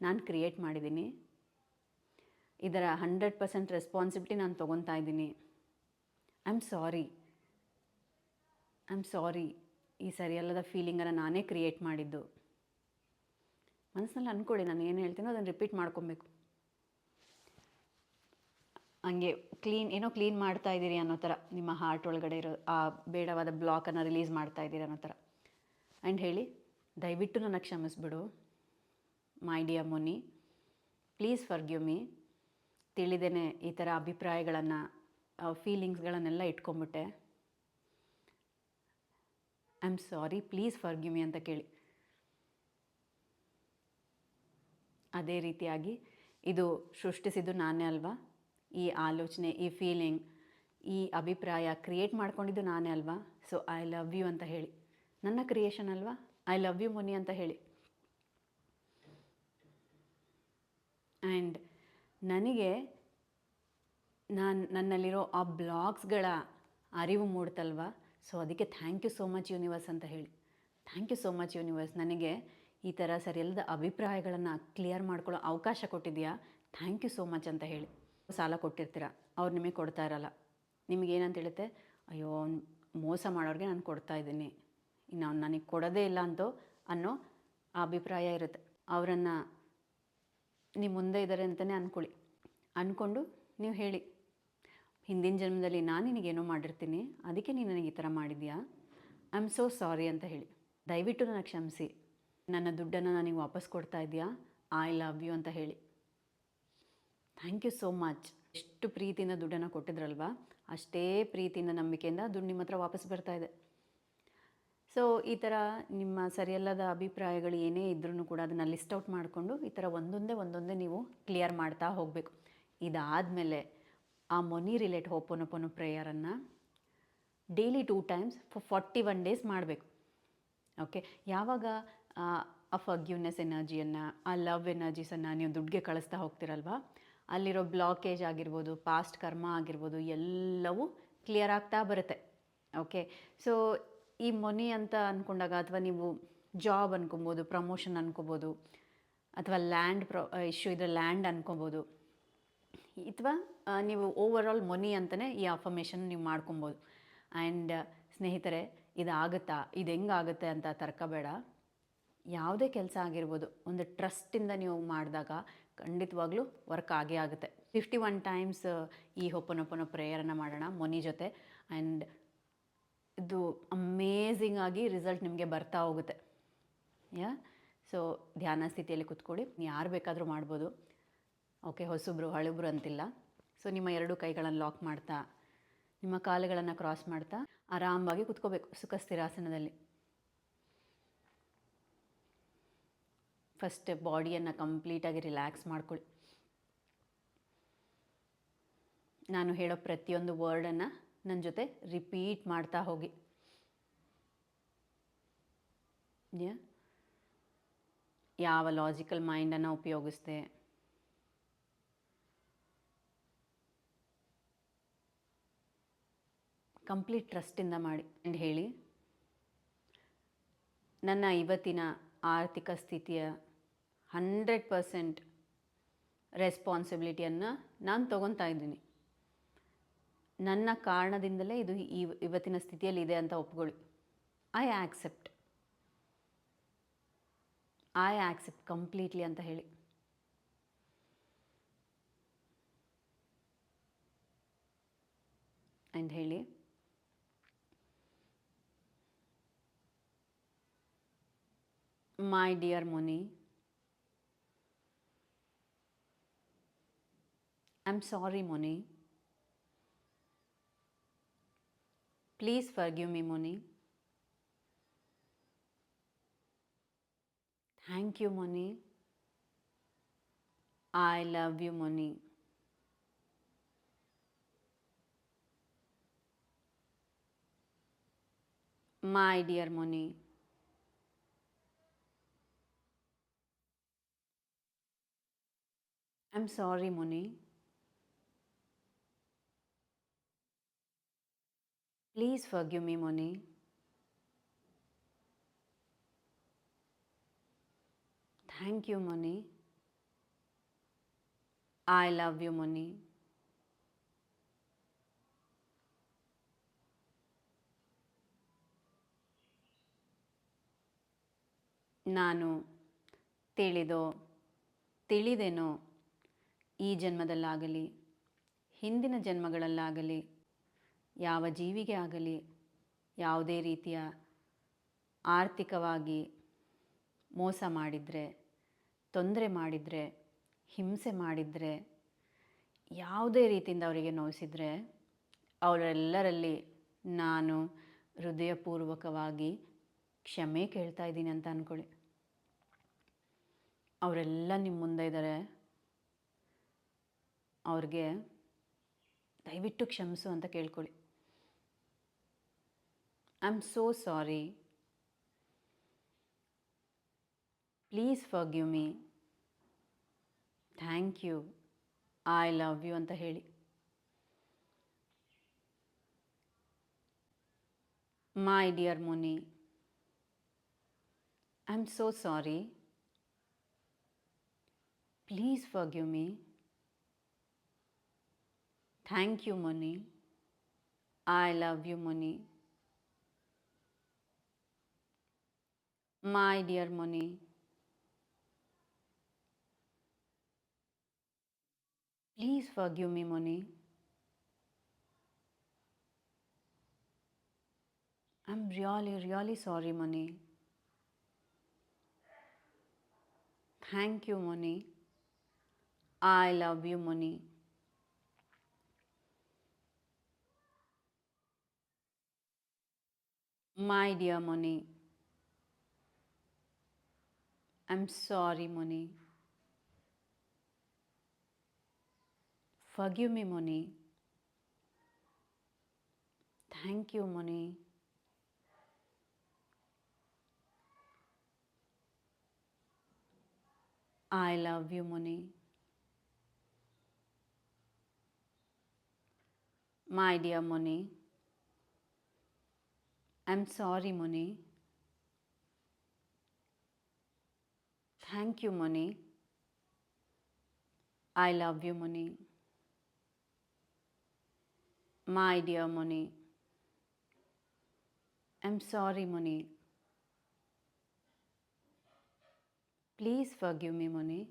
ನಾನು ಕ್ರಿಯೇಟ್ ಮಾಡಿದ್ದೀನಿ. ಇದರ 100% ರೆಸ್ಪಾನ್ಸಿಬಿಲಿಟಿ ನಾನು ತೊಗೊತಾ ಇದ್ದೀನಿ. ಐ ಆಮ್ ಸಾರಿ, ಈ ಸರಿಯಲ್ಲದ ಫೀಲಿಂಗನ್ನು ನಾನೇ ಕ್ರಿಯೇಟ್ ಮಾಡಿದ್ದು. ಮನಸ್ಸಿನಲ್ಲಿ ಅಂದ್ಕೊಳ್ಳಿ, ನಾನು ಏನು ಹೇಳ್ತೀನೋ ಅದನ್ನು ರಿಪೀಟ್ ಮಾಡ್ಕೊಬೇಕು. ಹಂಗೆ ಕ್ಲೀನ್ ಮಾಡ್ತಾ ಇದ್ದೀರಿ ಅನ್ನೋ ಥರ, ನಿಮ್ಮ ಹಾರ್ಟ್ ಒಳಗಡೆ ಇರೋ ಆ ಬೇಡವಾದ ಬ್ಲಾಕನ್ನು ರಿಲೀಸ್ ಮಾಡ್ತಾ ಇದ್ದೀರಿ ಅನ್ನೋ ಥರ. ಆ್ಯಂಡ್ ಹೇಳಿ, ದಯವಿಟ್ಟು ನನ್ನ ಕ್ಷಮಿಸ್ಬಿಡು my dear Muni, please forgive me. ತಿಳಿದೇನೆ ಈ ಥರ ಅಭಿಪ್ರಾಯಗಳನ್ನು, ಫೀಲಿಂಗ್ಸ್ಗಳನ್ನೆಲ್ಲ ಇಟ್ಕೊಂಬಿಟ್ಟೆ. I am sorry, please forgive me ಅಂತ ಕೇಳಿ. ಅದೇ ರೀತಿಯಾಗಿ ಇದು ಸೃಷ್ಟಿಸಿದ್ದು ನಾನೇ ಅಲ್ವಾ, ಈ ಆಲೋಚನೆ, ಈ ಫೀಲಿಂಗ್, ಈ ಅಭಿಪ್ರಾಯ ಕ್ರಿಯೇಟ್ ಮಾಡ್ಕೊಂಡಿದ್ದು ನಾನೇ ಅಲ್ವಾ. ಸೊ ಐ ಲವ್ ಯು ಅಂತ ಹೇಳಿ. ನನ್ನ ಕ್ರಿಯೇಷನ್ ಅಲ್ವಾ, ಐ ಲವ್ ಯು ಮುನಿ ಅಂತ ಹೇಳಿ. ಆ್ಯಂಡ್ ನನಗೆ ನನ್ನಲ್ಲಿರೋ ಆ ಬ್ಲಾಗ್ಸ್ಗಳ ಅರಿವು ಮೂಡ್ತಲ್ವ, ಸೊ ಅದಕ್ಕೆ thank you so much universe ಅಂತ ಹೇಳಿ. Thank you so much universe, ನನಗೆ ಈ ಥರ ಸರಿಯಲ್ಲದ ಅಭಿಪ್ರಾಯಗಳನ್ನು ಕ್ಲಿಯರ್ ಮಾಡ್ಕೊಳ್ಳೋ ಅವಕಾಶ ಕೊಟ್ಟಿದೆಯಾ, ಥ್ಯಾಂಕ್ ಯು ಸೋ ಮಚ್ ಅಂತ ಹೇಳಿ. ಸಾಲ ಕೊಟ್ಟಿರ್ತೀರ, ಅವ್ರು ನಿಮಗೆ ಕೊಡ್ತಾ ಇರಲ್ಲ. ನಿಮಗೇನಂತ ಹೇಳುತ್ತೆ, ಅಯ್ಯೋ ಅವ್ನು ಮೋಸ ಮಾಡೋರಿಗೆ ನಾನು ಕೊಡ್ತಾ ಇದ್ದೀನಿ, ಇನ್ನು ಅವ್ನು ನನಗೆ ಕೊಡೋದೇ ಇಲ್ಲ ಅನ್ನೋ ಆ ಅಭಿಪ್ರಾಯ ಇರುತ್ತೆ. ಅವರನ್ನು ನೀವು ಮುಂದೆ ಇದ್ದಾರೆ ಅಂತಲೇ ಅಂದ್ಕೊಳ್ಳಿ. ಅಂದ್ಕೊಂಡು ನೀವು ಹೇಳಿ, ಹಿಂದಿನ ಜನ್ಮದಲ್ಲಿ ನಾನು ನಿನಗೇನೋ ಮಾಡಿರ್ತೀನಿ, ಅದಕ್ಕೆ ನೀನು ನನಗೆ ಈ ಥರ ಮಾಡಿದ್ಯಾ, ಐ ಆಮ್ ಸೋ ಸಾರಿ ಅಂತ ಹೇಳಿ. ದಯವಿಟ್ಟು ನನಗೆ ಕ್ಷಮಿಸಿ, ನನ್ನ ದುಡ್ಡನ್ನು ನನಗೆ ವಾಪಸ್ ಕೊಡ್ತಾ ಇದೆಯಾ, ಐ ಲವ್ ಯು ಅಂತ ಹೇಳಿ. Thank you so much. ಎಷ್ಟು ಪ್ರೀತಿಯಿಂದ ದುಡ್ಡನ್ನು ಕೊಟ್ಟಿದ್ರಲ್ವ, ಅಷ್ಟೇ ಪ್ರೀತಿಯಿಂದ ನಂಬಿಕೆಯಿಂದ ದುಡ್ಡು ನಿಮ್ಮ ಹತ್ರ ವಾಪಸ್ ಬರ್ತಾ ಇದೆ. ಸೊ ಈ ಥರ ನಿಮ್ಮ ಸರಿಯಲ್ಲದ ಅಭಿಪ್ರಾಯಗಳು ಏನೇ ಇದ್ರೂ ಕೂಡ ಅದನ್ನು ಲಿಸ್ಟ್ ಔಟ್ ಮಾಡಿಕೊಂಡು ಈ ಥರ ಒಂದೊಂದೇ ನೀವು ಕ್ಲಿಯರ್ ಮಾಡ್ತಾ ಹೋಗಬೇಕು. ಇದಾದಮೇಲೆ ಆ ಮನಿ ರಿಲೇಟ್ ಹೋಪೋನೋಪೋನೋ ಪ್ರೇಯರನ್ನು ಡೈಲಿ 2 times ಫಾರ್ 41 days ಮಾಡಬೇಕು. ಓಕೆ, ಯಾವಾಗ ಆ ಫರ್ಗ್ಯೂನೆಸ್ ಎನರ್ಜಿಯನ್ನು, ಆ ಲವ್ ಎನರ್ಜೀಸನ್ನು ನೀವು ದುಡ್ಡಿಗೆ ಕಳಿಸ್ತಾ ಹೋಗ್ತಿರಲ್ವ, ಅಲ್ಲಿರೋ ಬ್ಲಾಕೇಜ್ ಆಗಿರ್ಬೋದು, ಪಾಸ್ಟ್ ಕರ್ಮ ಆಗಿರ್ಬೋದು, ಎಲ್ಲವೂ ಕ್ಲಿಯರ್ ಆಗ್ತಾ ಬರುತ್ತೆ. ಓಕೆ, ಸೊ ಈ ಮನಿ ಅಂತ ಅಂದ್ಕೊಂಡಾಗ, ಅಥವಾ ನೀವು ಜಾಬ್ ಅನ್ಕೊಬೋದು, ಪ್ರಮೋಷನ್ ಅನ್ಕೋಬೋದು, ಅಥವಾ ಲ್ಯಾಂಡ್ ಇಶ್ಯೂ ಇದ್ದರೆ ಲ್ಯಾಂಡ್ ಅನ್ಕೊಬೋದು, ಅಥವಾ ನೀವು ಓವರಾಲ್ ಮನಿ ಅಂತಲೇ ಈ ಅಫರ್ಮೇಷನ್ ನೀವು ಮಾಡ್ಕೊಬೋದು. ಆ್ಯಂಡ್ ಸ್ನೇಹಿತರೆ, ಇದಾಗುತ್ತಾ, ಇದು ಹೆಂಗಾಗುತ್ತೆ ಅಂತ ತರ್ಕಬೇಡ. ಯಾವುದೇ ಕೆಲಸ ಆಗಿರ್ಬೋದು, ಒಂದು ಟ್ರಸ್ಟಿಂದ ನೀವು ಮಾಡಿದಾಗ ಖಂಡಿತವಾಗ್ಲೂ ವರ್ಕ್ ಆಗೇ ಆಗುತ್ತೆ. 51 times ಈ ಹೋಪೋನೋಪೋನೋ ಪ್ರೇಯರನ್ನು ಮಾಡೋಣ ಮನಿ ಜೊತೆ. ಆ್ಯಂಡ್ ಇದು ಅಮೇಝಿಂಗ್ ಆಗಿ ರಿಸಲ್ಟ್ ನಿಮಗೆ ಬರ್ತಾ ಹೋಗುತ್ತೆ. ಸೊ ಧ್ಯಾನ ಸ್ಥಿತಿಯಲ್ಲಿ ಕೂತ್ಕೊಳ್ಳಿ, ಯಾರು ಬೇಕಾದರೂ ಮಾಡ್ಬೋದು. ಓಕೆ, ಹೊಸಬ್ರು ಹಳಬ್ರು ಅಂತಿಲ್ಲ. ಸೊ ನಿಮ್ಮ 2 ಕೈಗಳನ್ನು ಲಾಕ್ ಮಾಡ್ತಾ, ನಿಮ್ಮ ಕಾಲುಗಳನ್ನು ಕ್ರಾಸ್ ಮಾಡ್ತಾ ಆರಾಮಾಗಿ ಕೂತ್ಕೋಬೇಕು ಸುಖ ಸ್ಥಿರಾಸನದಲ್ಲಿ. ಫಸ್ಟ್ ಬಾಡಿಯನ್ನು ಕಂಪ್ಲೀಟಾಗಿ ರಿಲ್ಯಾಕ್ಸ್ ಮಾಡ್ಕೊಳ್ಳಿ. ನಾನು ಹೇಳೋ ಪ್ರತಿಯೊಂದು ವರ್ಡನ್ನು ನನ್ನ ಜೊತೆ ರಿಪೀಟ್ ಮಾಡ್ತಾ ಹೋಗಿ. ಯಾವ ಲಾಜಿಕಲ್ ಮೈಂಡನ್ನು ಉಪಯೋಗಿಸ್ದೆ, ಕಂಪ್ಲೀಟ್ ಟ್ರಸ್ಟಿಂದ ಮಾಡಿ. ಆ್ಯಂಡ್ ಹೇಳಿ, ನನ್ನ ಇವತ್ತಿನ ಆರ್ಥಿಕ ಸ್ಥಿತಿಯ 100% ರೆಸ್ಪಾನ್ಸಿಬಿಲಿಟಿಯನ್ನು ನಾನು ತೊಗೊತಾ ಇದ್ದೀನಿ. ನನ್ನ ಕಾರಣದಿಂದಲೇ ಇದು ಇವತ್ತಿನ ಸ್ಥಿತಿಯಲ್ಲಿ ಇದೆ ಅಂತ ಒಪ್ಕೊಳ್ಳಿ. ಐ ಆಕ್ಸೆಪ್ಟ್ ಕಂಪ್ಲೀಟ್ಲಿ ಅಂತ ಹೇಳಿ. ಆ್ಯಂಡ್ ಹೇಳಿ, my dear Moni, I'm sorry Moni. Please forgive me Moni. Thank you Moni. I love you Moni. My dear Moni, I'm sorry Moni. Please forgive me Moni. Thank you Moni. I love you Moni. ನಾನು ತಿಳಿದೇನೋ ಈ ಜನ್ಮದಲ್ಲಾಗಲಿ ಹಿಂದಿನ ಜನ್ಮಗಳಲ್ಲಾಗಲಿ ಯಾವ ಜೀವಿಗೆ ಆಗಲಿ ಯಾವುದೇ ರೀತಿಯ ಆರ್ಥಿಕವಾಗಿ ಮೋಸ ಮಾಡಿದರೆ, ತೊಂದರೆ ಮಾಡಿದರೆ, ಹಿಂಸೆ ಮಾಡಿದರೆ, ಯಾವುದೇ ರೀತಿಯಿಂದ ಅವರಿಗೆ ನೋಯಿಸಿದರೆ ಅವರೆಲ್ಲರಲ್ಲಿ ನಾನು ಹೃದಯಪೂರ್ವಕವಾಗಿ ಕ್ಷಮೆ ಕೇಳ್ತಾ ಇದ್ದೀನಿ ಅಂತ ಅಂದ್ಕೊಳ್ಳಿ. ಅವರೆಲ್ಲ ನಿಮ್ಮ ಮುಂದೆ ಇದ್ದಾರೆ, ಅವ್ರಿಗೆ ದಯವಿಟ್ಟು ಕ್ಷಮಿಸು ಅಂತ ಕೇಳ್ಕೊಳ್ಳಿ. I am so sorry, please forgive me, thank you, I love you ಅಂತ ಹೇಳಿ. My dear Moni, I'm so sorry. Please forgive me. Thank you, Moni. I love you, Moni. My dear Moni, please forgive me, Moni. I'm really sorry, Moni. Thank you, Moni. I love you, Moni. My dear Moni, I'm sorry, Moni. Forgive me, Moni. Thank you, Moni. I love you, Moni. My dear Moni, I'm sorry, Moni. Thank you, Moni. I love you, Moni. My dear Moni, I'm sorry, Moni. Please forgive me, Moni.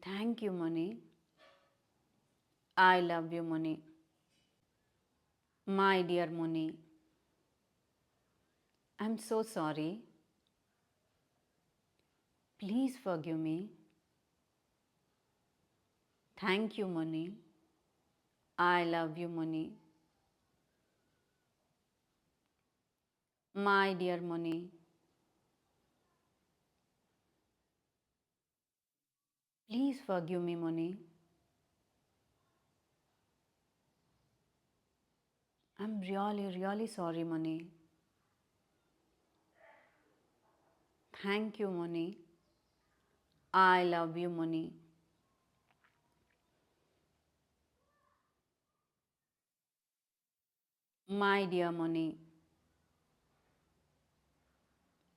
Thank you, Moni. I love you, Moni. My dear Moni, I'm so sorry. Please forgive me. Thank you, Moni. I love you, Moni. My dear Moni, please forgive me, Moni. I'm really sorry, Moni. Thank you, Moni. I love you, Moni. My dear Moni,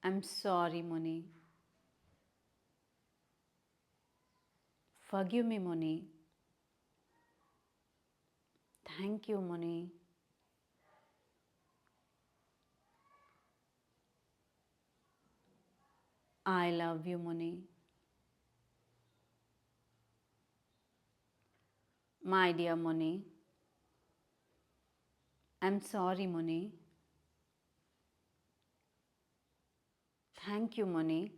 I'm sorry, Moni. Forgive me, Moni. Thank you, Moni. I love you, Moni. My dear Moni, I'm sorry, Moni. Thank you, Moni.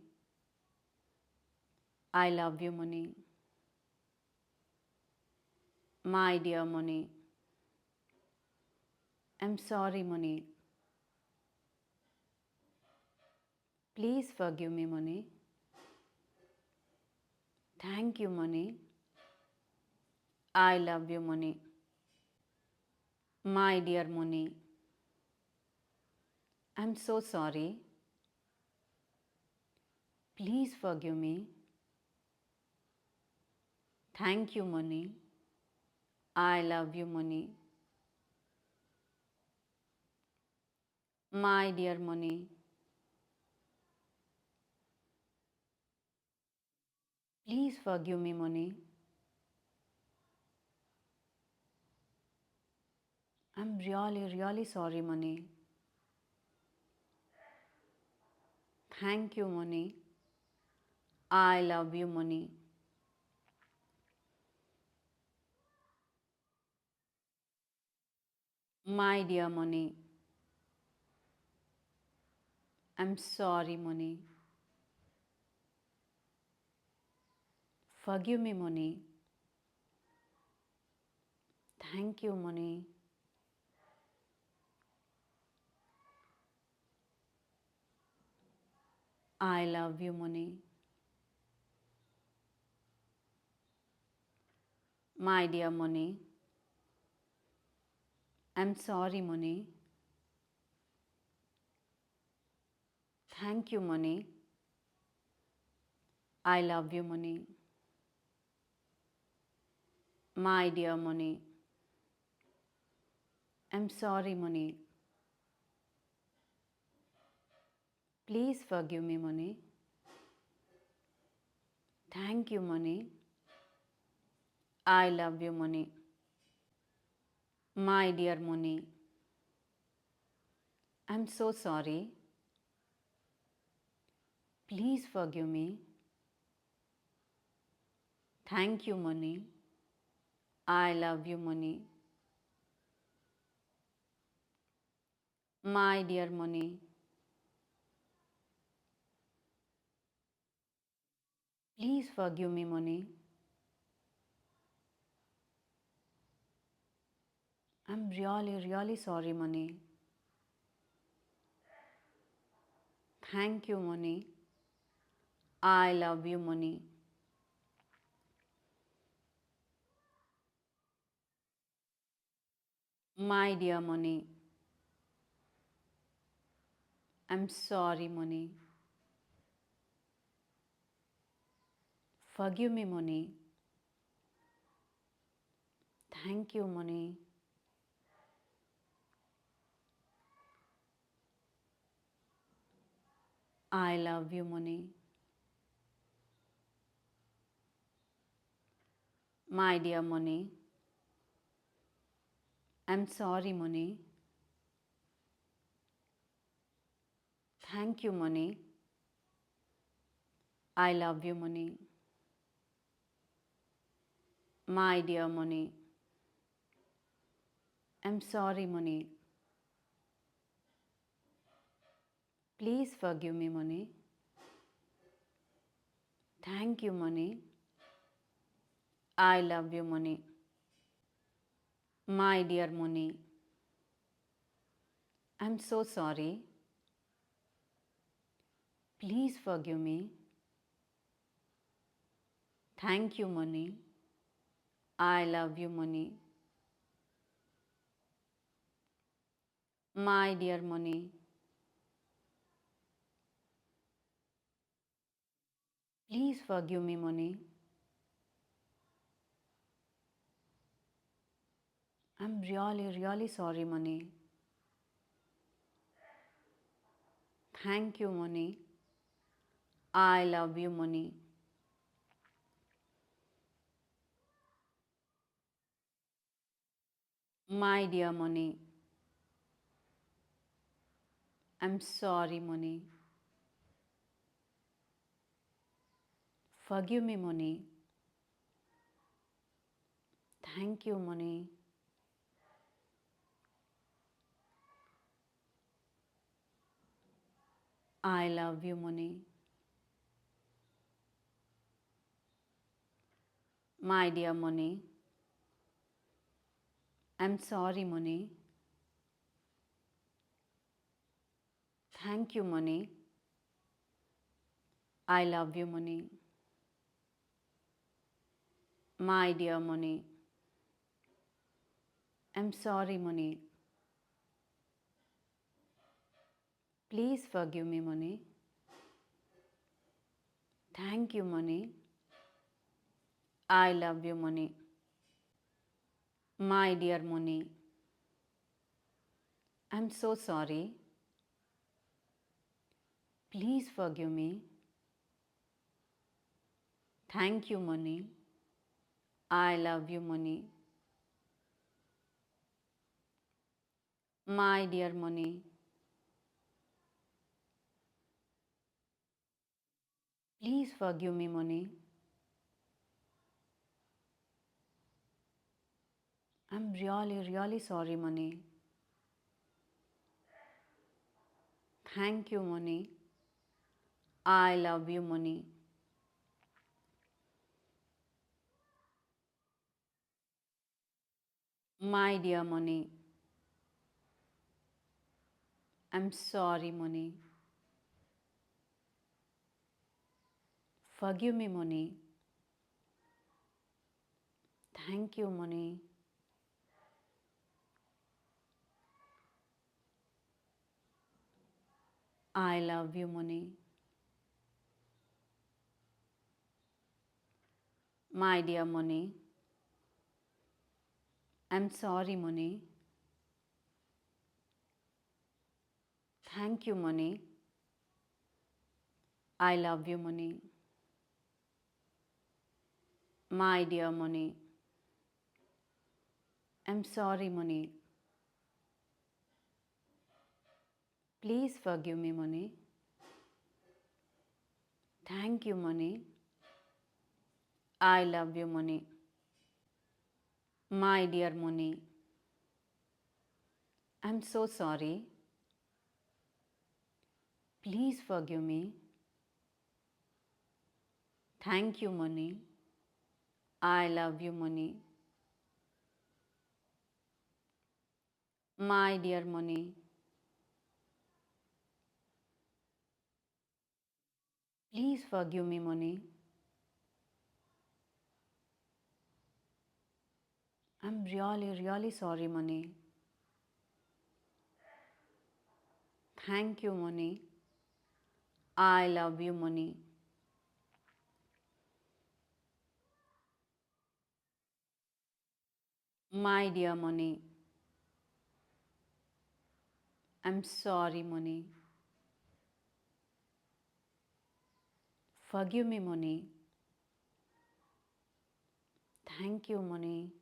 I love you, Moni. My dear Moni, I'm sorry, Moni. Please forgive me, Moni. Thank you, Moni. I love you, Moni. My dear Moni, I'm so sorry. Please forgive me. Thank you, Moni. I love you, Moni. My dear Moni, please forgive me, Moni. I'm really sorry, Moni. Thank you, Moni. I love you, Moni. My dear Moni, I'm sorry, Moni. Forgive me, Moni. Thank you, Moni. I love you, Moni. My dear Moni, I'm sorry, Moni. Thank you, Moni. I love you, Moni. My dear Moni, I'm sorry, Moni. Please forgive me, Moni. Thank you, Moni. I love you, Moni. My dear Moni, I'm so sorry. Please forgive me. Thank you, Moni. I love you, Moni. My dear Moni, please forgive me, Moni. I'm really sorry, Moni. Thank you, Moni. I love you, Moni. My dear Moni, I'm sorry, Moni. Forgive me, Moni. Thank you, Moni. I love you, Moni. My dear Moni, I'm sorry, Moni. Thank you, Moni. I love you, Moni. My dear Moni, I'm sorry, Moni. Please forgive me, Moni. Thank you, Moni. I love you, Moni. My dear Moni, I'm so sorry. Please forgive me. Thank you, Moni. I love you, Moni. My dear Moni, please forgive me, Moni. I'm really sorry, Moni. Thank you, Moni. I love you, Moni. My dear Moni, I'm sorry, Moni. Forgive me, Moni. Thank you, Moni. I love you, Moni. My dear Moni, I'm sorry, Moni. Thank you, Moni. I love you, Moni. My dear Moni, I'm sorry, Moni. Please forgive me, Moni. Thank you, Moni. I love you, Moni. My dear Moni, I'm so sorry. Please forgive me. Thank you, Moni. I love you, Moni. My dear Moni, please forgive me, Moni. I'm really sorry, Moni. Thank you, Moni. I love you, Moni. My dear Moni, I'm sorry, Moni. Forgive me, Moni. Thank you, Moni. I love you, Moni. My dear Moni, I'm sorry, Moni. Thank you, money. I love you, money. My dear money. I'm sorry, money. Please forgive me, money. Thank you, money. I love you, money. My dear money. I'm so sorry. Please forgive me. Thank you, money. I love you, money. My dear money. Please forgive me, money. I'm really, really sorry, money. Thank you, money. I love you, money. My dear money. I'm sorry, money. Forgive me, money. Thank you, money.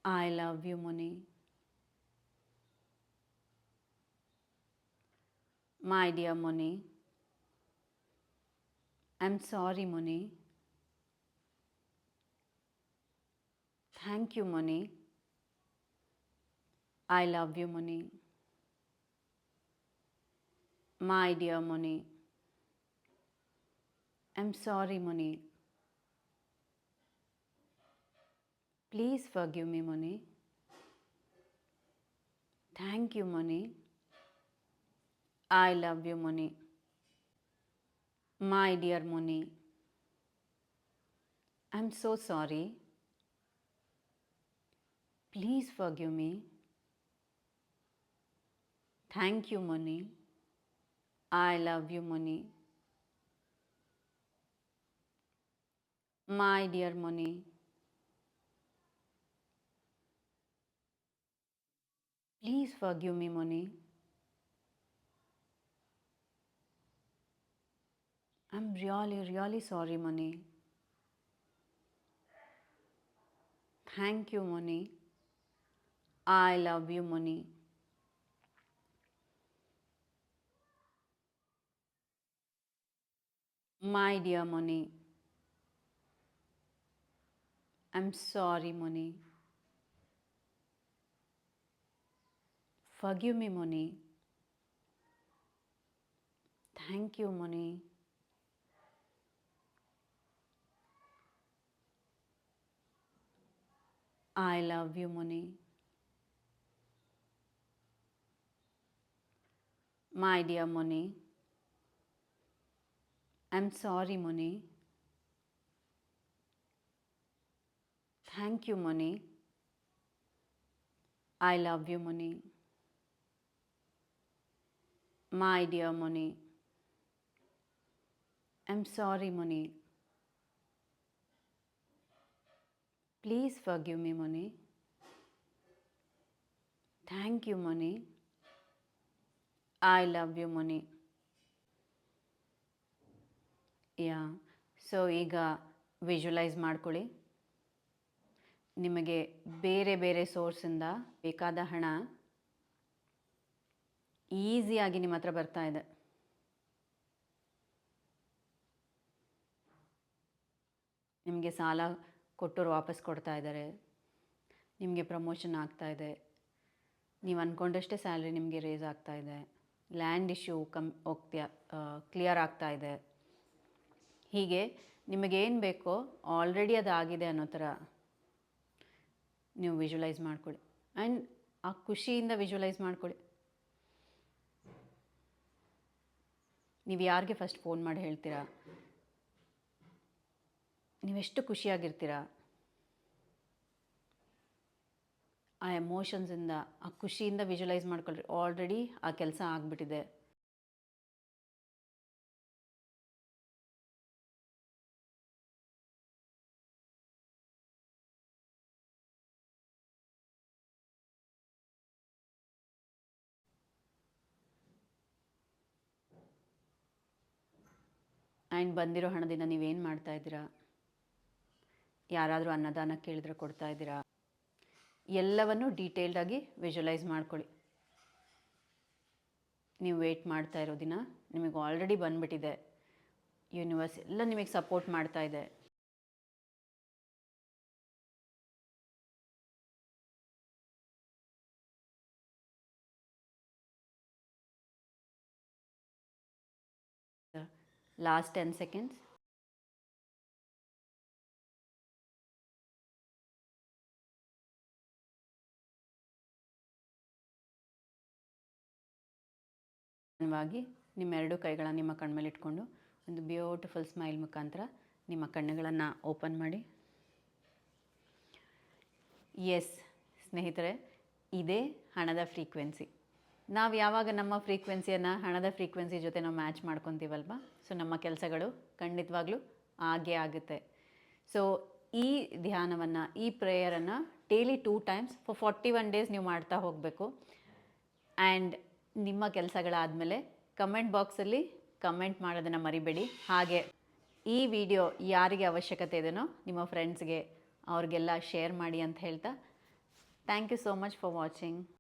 I love you, money. My dear money. I'm sorry, money. Thank you, money. I love you, money. My dear money. I'm sorry, money. Please forgive me, money. Thank you, money. I love you, money. My dear money. I'm so sorry. Please forgive me. Thank you, money. I love you, money. My dear money. Please forgive me, money. I'm really, really sorry, money. Thank you, money. I love you, money. My dear money. I'm sorry, money. Forgive me, money. Thank you, money. I love you, money. My dear money. I'm sorry, money. Thank you, money. I love you, money. My dear money. I'm sorry, money. Please forgive me, money. Thank you, money. I love you, money. Yeah so ಈಗ visualise ಮಾಡ್ಕೊಳ್ಳಿ, ನಿಮಗೆ ಬೇರೆ ಬೇರೆ ಸೋರ್ಸಿಂದ ಬೇಕಾದ ಹಣ ಈಸಿಯಾಗಿ ನಿಮ್ಮ ಹತ್ರ ಬರ್ತಾ ಇದೆ. ನಿಮಗೆ ಸಾಲ ಕೊಟ್ಟರು ವಾಪಸ್ ಕೊಡ್ತಾ ಇದ್ದಾರೆ, ನಿಮಗೆ ಪ್ರಮೋಷನ್ ಆಗ್ತಾ ಇದೆ, ನೀವು ಅಂದ್ಕೊಂಡಷ್ಟೇ ಸ್ಯಾಲ್ರಿ ನಿಮಗೆ ರೇಸ್ ಆಗ್ತಾ ಇದೆ, ಲ್ಯಾಂಡ್ ಇಶ್ಯೂ ಕ್ಲಿಯರ್ ಆಗ್ತಾ ಇದೆ. ಹೀಗೆ ನಿಮಗೇನು ಬೇಕೋ ಆಲ್ರೆಡಿ ಅದಾಗಿದೆ ಅನ್ನೋ ಥರ ನೀವು ವಿಜುವಲೈಸ್ ಮಾಡ್ಕೊಳ್ಳಿ. ಆ್ಯಂಡ್ ಆ ಖುಷಿಯಿಂದ ವಿಜುವಲೈಸ್ ಮಾಡ್ಕೊಳ್ಳಿ. ನೀವು ಯಾರಿಗೆ ಫಸ್ಟ್ ಫೋನ್ ಮಾಡಿ ಹೇಳ್ತೀರಾ, ನೀವೆಷ್ಟು ಖುಷಿಯಾಗಿರ್ತೀರಾ, ಆ ಎಮೋಷನ್ಸಿಂದ ಆ ಖುಷಿಯಿಂದ ವಿಜುವಲೈಸ್ ಮಾಡ್ಕೊಳ್ರಿ. ಆಲ್ರೆಡಿ ಆ ಕೆಲಸ ಆಗಿಬಿಟ್ಟಿದೆ. ಆ್ಯಂಡ್ ಬಂದಿರೋ ಹಣದಿಂದ ನೀವೇನು ಮಾಡ್ತಾ ಇದ್ದೀರಾ, ಯಾರಾದರೂ ಅನ್ನದಾನ ಕೇಳಿದ್ರೆ ಕೊಡ್ತಾ ಇದ್ದೀರಾ, ಎಲ್ಲವನ್ನು ಡೀಟೇಲ್ಡಾಗಿ ವಿಜುವಲೈಸ್ ಮಾಡ್ಕೊಳ್ಳಿ. ನೀವು ವೆಯ್ಟ್ ಮಾಡ್ತಾ ಇರೋ ದಿನ ನಿಮಗೆ ಆಲ್ರೆಡಿ ಬಂದುಬಿಟ್ಟಿದೆ. ಯೂನಿವರ್ಸ್ ಎಲ್ಲ ನಿಮಗೆ ಸಪೋರ್ಟ್ ಮಾಡ್ತಾ ಇದೆ. Last 10 seconds. ನಿಮ್ಮ ಎರಡು ಕೈಗಳನ್ನು ನಿಮ್ಮ ಕಣ್ಮೇಲೆ ಇಟ್ಕೊಂಡು ಒಂದು ಬ್ಯೂಟಿಫುಲ್ ಸ್ಮೈಲ್ ಮುಖಾಂತರ ನಿಮ್ಮ ಕಣ್ಣುಗಳನ್ನು ಓಪನ್ ಮಾಡಿ. ಎಸ್ ಸ್ನೇಹಿತರೆ, ಇದೇ ಹಣದ ಫ್ರೀಕ್ವೆನ್ಸಿ. ನಾವು ಯಾವಾಗ ನಮ್ಮ ಫ್ರೀಕ್ವೆನ್ಸಿಯನ್ನು ಹಣದ ಫ್ರೀಕ್ವೆನ್ಸಿ ಜೊತೆ ನಾವು ಮ್ಯಾಚ್ ಮಾಡ್ಕೊತೀವಲ್ವ, ಸೊ ನಮ್ಮ ಕೆಲಸಗಳು ಖಂಡಿತವಾಗ್ಲೂ ಆಗೇ ಆಗುತ್ತೆ. ಸೊ ಈ ಧ್ಯಾನವನ್ನು, ಈ ಪ್ರೇಯರನ್ನು ಡೈಲಿ 2 ಟೈಮ್ಸ್ ಫಾರ್ 41 ಡೇಸ್ ನೀವು ಮಾಡ್ತಾ ಹೋಗಬೇಕು. ಆ್ಯಂಡ್ ನಿಮ್ಮ ಕೆಲಸಗಳಾದಮೇಲೆ ಕಮೆಂಟ್ ಬಾಕ್ಸಲ್ಲಿ ಕಮೆಂಟ್ ಮಾಡೋದನ್ನು ಮರಿಬೇಡಿ. ಹಾಗೆ ಈ ವಿಡಿಯೋ ಯಾರಿಗೆ ಅವಶ್ಯಕತೆ ಇದೆಯೋ ನಿಮ್ಮ ಫ್ರೆಂಡ್ಸ್ಗೆ ಅವ್ರಿಗೆಲ್ಲ ಶೇರ್ ಮಾಡಿ ಅಂತ ಹೇಳ್ತಾ, thank you so much for watching.